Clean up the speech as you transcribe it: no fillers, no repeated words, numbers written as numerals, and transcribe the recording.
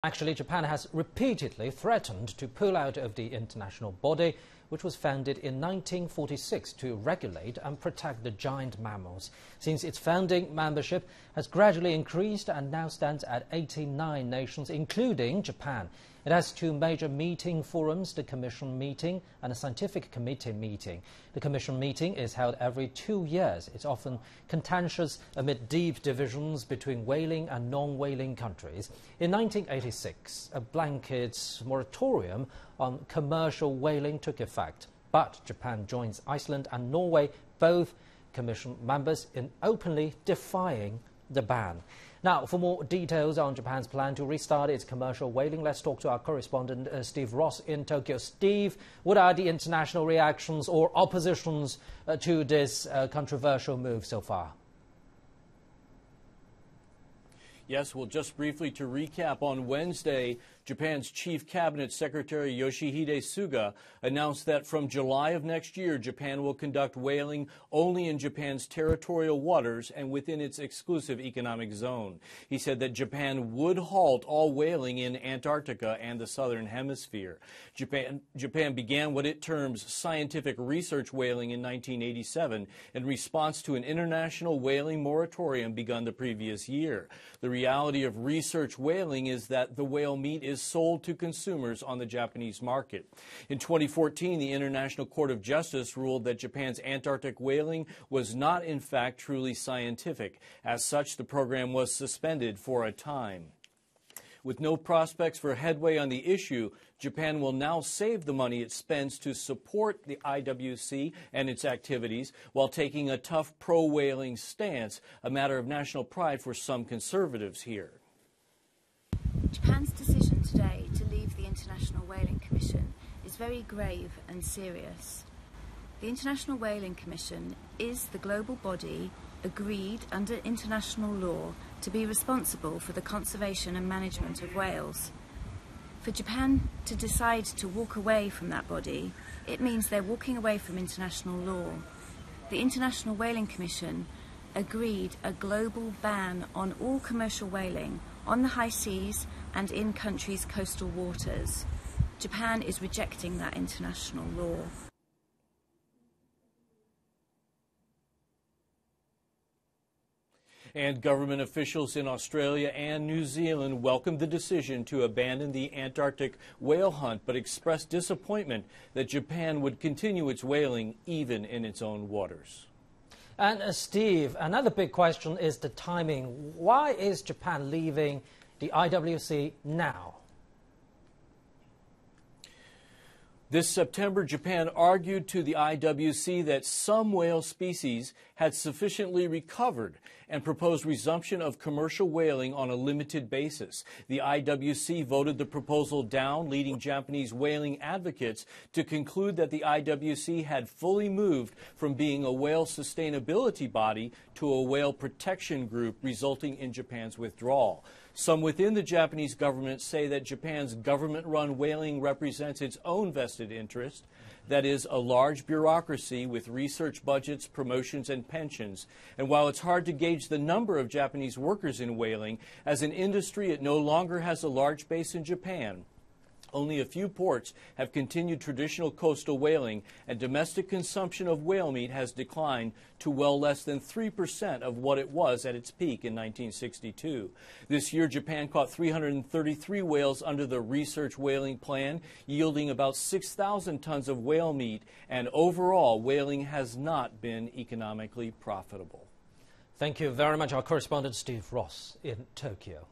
Actually, Japan has repeatedly threatened to pull out of the international body, which was founded in 1946 to regulate and protect the giant mammals. Since its founding, membership has gradually increased and now stands at 89 nations, including Japan. It has two major meeting forums, the Commission meeting and a scientific committee meeting. The Commission meeting is held every 2 years. It's often contentious amid deep divisions between whaling and non-whaling countries. In 1986, a blanket moratorium on commercial whaling took effect. But Japan joins Iceland and Norway, both Commission members, in openly defying the ban. Now, for more details on Japan's plan to restart its commercial whaling, let's talk to our correspondent Steve Ross in Tokyo. Steve, what are the international reactions or oppositions to this controversial move so far? Yes, well, just briefly to recap, on Wednesday, Japan's Chief Cabinet Secretary Yoshihide Suga announced that from July of next year, Japan will conduct whaling only in Japan's territorial waters and within its exclusive economic zone. He said that Japan would halt all whaling in Antarctica and the southern hemisphere. Japan began what it terms scientific research whaling in 1987 in response to an international whaling moratorium begun the previous year. The reality of research whaling is that the whale meat is sold to consumers on the Japanese market. In 2014, the International Court of Justice ruled that Japan's Antarctic whaling was not, in fact, truly scientific. As such, the program was suspended for a time. With no prospects for headway on the issue, Japan will now save the money it spends to support the IWC and its activities while taking a tough pro-whaling stance, a matter of national pride for some conservatives here. Japan's decision today to leave the International Whaling Commission is very grave and serious. The International Whaling Commission is the global body agreed under international law to be responsible for the conservation and management of whales. For Japan to decide to walk away from that body, it means they're walking away from international law. The International Whaling Commission agreed a global ban on all commercial whaling on the high seas and in countries' coastal waters. Japan is rejecting that international law. And government officials in Australia and New Zealand welcomed the decision to abandon the Antarctic whale hunt, but expressed disappointment that Japan would continue its whaling even in its own waters. And Steve, another big question is the timing. Why is Japan leaving the IWC now? This September, Japan argued to the IWC that some whale species had sufficiently recovered and proposed resumption of commercial whaling on a limited basis. The IWC voted the proposal down, leading Japanese whaling advocates to conclude that the IWC had fully moved from being a whale sustainability body to a whale protection group, resulting in Japan's withdrawal. Some within the Japanese government say that Japan's government-run whaling represents its own vested interest, that is, a large bureaucracy with research budgets, promotions, and pensions. And while it's hard to gauge the number of Japanese workers in whaling, as an industry it no longer has a large base in Japan. Only a few ports have continued traditional coastal whaling, and domestic consumption of whale meat has declined to well less than 3% of what it was at its peak in 1962. This year, Japan caught 333 whales under the research whaling plan, yielding about 6,000 tons of whale meat, and overall, whaling has not been economically profitable. Thank you very much, our correspondent Steve Ross in Tokyo.